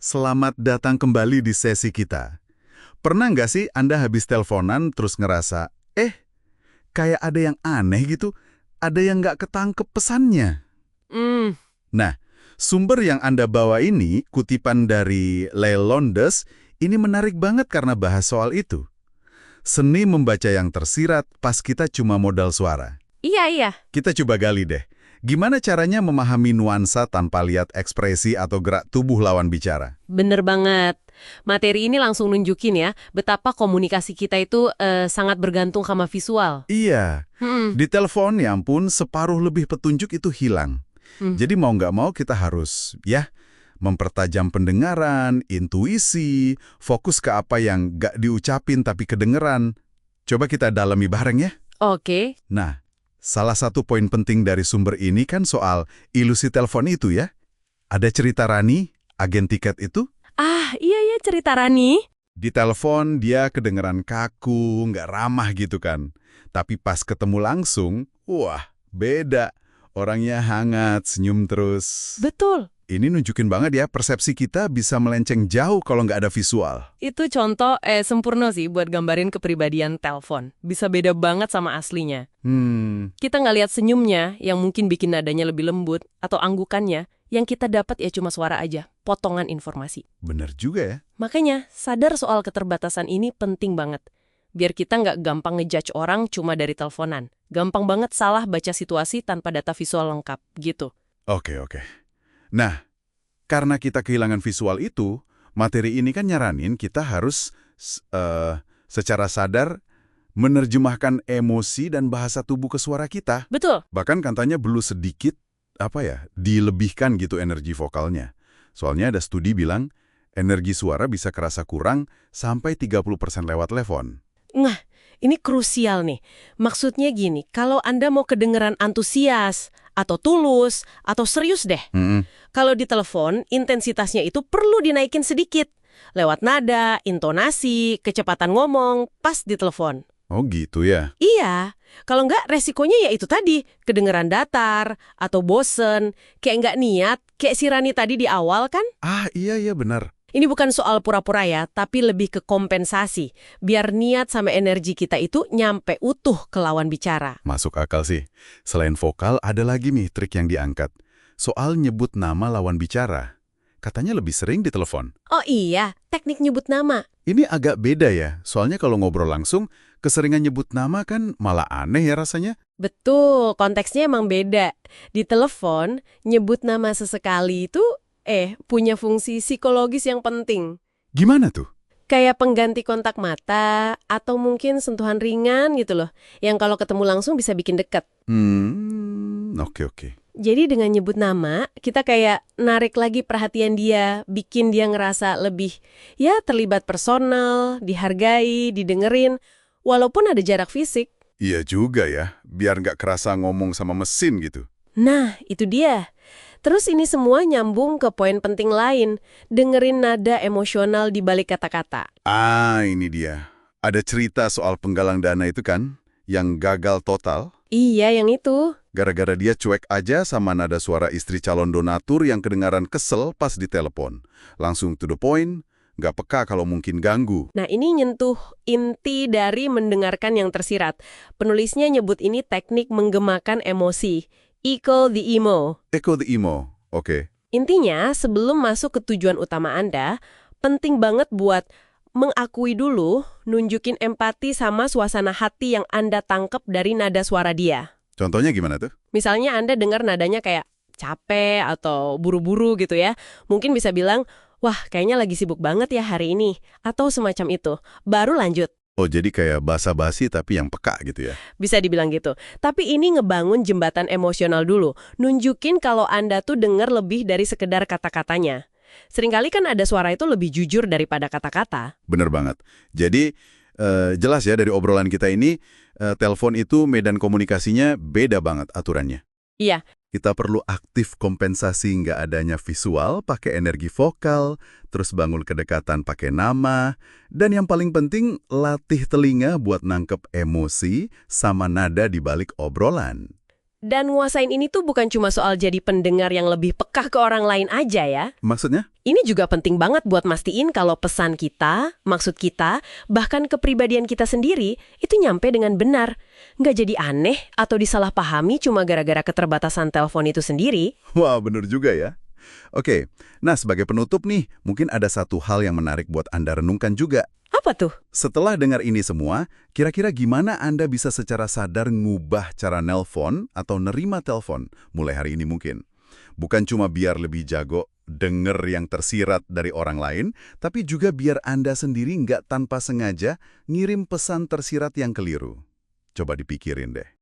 Selamat datang kembali di sesi kita. Pernah nggak sih Anda habis teleponan terus ngerasa, kayak ada yang aneh gitu, ada yang nggak ketangkep pesannya? Hmm, Nah, sumber yang Anda bawa ini, kutipan dari Leilondes, ini menarik banget karena bahas soal itu. Seni membaca yang tersirat pas kita cuma modal suara. iya. Kita coba gali deh. Gimana caranya memahami nuansa tanpa lihat ekspresi atau gerak tubuh lawan bicara? Bener banget. Materi ini langsung nunjukin ya, betapa komunikasi kita itu sangat bergantung sama visual. Iya, Hmm, di telepon ya ampun separuh lebih petunjuk itu hilang. hmm. Jadi mau nggak mau kita harus, mempertajam pendengaran, intuisi, fokus ke apa yang nggak diucapin tapi kedengeran. Coba kita dalami bareng ya. Oke. Nah, salah satu poin penting dari sumber ini kan soal ilusi telepon itu ya. Ada cerita Rani, agen tiket itu, Iya cerita Rani. di telepon dia kedengeran kaku, nggak ramah gitu kan. Tapi pas ketemu langsung, wah, beda. Orangnya hangat, senyum terus. Betul. Ini nunjukin banget ya, persepsi kita bisa melenceng jauh kalau nggak ada visual. Itu contoh sempurna sih buat gambarin kepribadian telepon. Bisa beda banget sama aslinya. Kita nggak lihat senyumnya yang mungkin bikin nadanya lebih lembut atau anggukannya yang kita dapat ya cuma suara aja, potongan informasi. Bener juga ya. Makanya, sadar soal keterbatasan ini penting banget. Biar kita nggak gampang ngejudge orang cuma dari teleponan. Gampang banget salah baca situasi tanpa data visual lengkap, gitu. Oke. Nah, karena kita kehilangan visual itu, materi ini kan nyaranin kita harus secara sadar menerjemahkan emosi dan bahasa tubuh ke suara kita. Betul. Bahkan katanya perlu sedikit, dilebihkan gitu energi vokalnya. Soalnya ada studi bilang, energi suara bisa kerasa kurang sampai 30% lewat telepon. Nah, ini krusial nih. Maksudnya gini, kalau Anda mau kedengeran antusias, atau tulus, atau serius deh. Kalau di telepon, intensitasnya itu perlu dinaikin sedikit. Lewat nada, intonasi, kecepatan ngomong, pas di telepon. Oh gitu ya? Iya, kalau nggak resikonya ya itu tadi, kedengeran datar, atau bosen, kayak nggak niat, kayak si Rani tadi di awal kan? Iya benar. Ini bukan soal pura-pura ya, tapi lebih ke kompensasi, biar niat sama energi kita itu nyampe utuh ke lawan bicara. Masuk akal sih. Selain vokal, ada lagi nih trik yang diangkat. Soal nyebut nama lawan bicara. Katanya lebih sering di telepon. Oh iya, teknik nyebut nama. Ini agak beda ya, soalnya kalau ngobrol langsung, keseringan nyebut nama kan malah aneh ya rasanya. Betul, konteksnya emang beda. Di telepon, nyebut nama sesekali itu punya fungsi psikologis yang penting. Gimana tuh? Kayak pengganti kontak mata, atau mungkin sentuhan ringan gitu loh, yang kalau ketemu langsung bisa bikin deket. Oke. Jadi dengan nyebut nama, kita kayak narik lagi perhatian dia, bikin dia ngerasa lebih, terlibat personal, dihargai, didengerin, walaupun ada jarak fisik. Iya juga ya, biar nggak kerasa ngomong sama mesin gitu. Nah, itu dia. Terus ini semua nyambung ke poin penting lain, dengerin nada emosional di balik kata-kata. Ini dia. Ada cerita soal penggalang dana itu kan, yang gagal total. Iya, yang itu. Gara-gara dia cuek aja sama nada suara istri calon donatur yang kedengaran kesel pas ditelepon. Langsung to the point, nggak peka kalau mungkin ganggu. Nah, ini nyentuh inti dari mendengarkan yang tersirat. Penulisnya nyebut ini teknik menggemakan emosi. Echo the emo. Echo the emo, oke. Intinya, sebelum masuk ke tujuan utama Anda, penting banget buat mengakui dulu, nunjukin empati sama suasana hati yang Anda tangkep dari nada suara dia. Contohnya gimana tuh? Misalnya Anda dengar nadanya kayak capek atau buru-buru gitu ya. Mungkin bisa bilang, wah kayaknya lagi sibuk banget ya hari ini. Atau semacam itu. Baru lanjut. Oh, jadi kayak basa-basi tapi yang peka gitu ya? Bisa dibilang gitu. Tapi ini ngebangun jembatan emosional dulu. Nunjukin kalau Anda tuh dengar lebih dari sekedar kata-katanya. Seringkali kan ada suara itu lebih jujur daripada kata-kata. Bener banget. Jadi, jelas ya dari obrolan kita ini, telepon itu medan komunikasinya beda banget aturannya. Iya. Kita perlu aktif kompensasi nggak adanya visual, pakai energi vokal, terus bangun kedekatan pakai nama, dan yang paling penting, latih telinga buat nangkep emosi sama nada di balik obrolan. Dan nguasain ini tuh bukan cuma soal jadi pendengar yang lebih peka ke orang lain aja ya. Maksudnya? Ini juga penting banget buat mastiin kalau pesan kita, maksud kita, bahkan kepribadian kita sendiri itu nyampe dengan benar. Nggak jadi aneh atau disalahpahami cuma gara-gara keterbatasan telepon itu sendiri. Wah, bener juga ya. Oke, nah sebagai penutup nih, mungkin ada satu hal yang menarik buat Anda renungkan juga. Apa tuh? Setelah dengar ini semua, kira-kira gimana Anda bisa secara sadar ngubah cara nelpon atau nerima telepon mulai hari ini mungkin? Bukan cuma biar lebih jago denger yang tersirat dari orang lain, tapi juga biar Anda sendiri nggak tanpa sengaja ngirim pesan tersirat yang keliru. Coba dipikirin deh.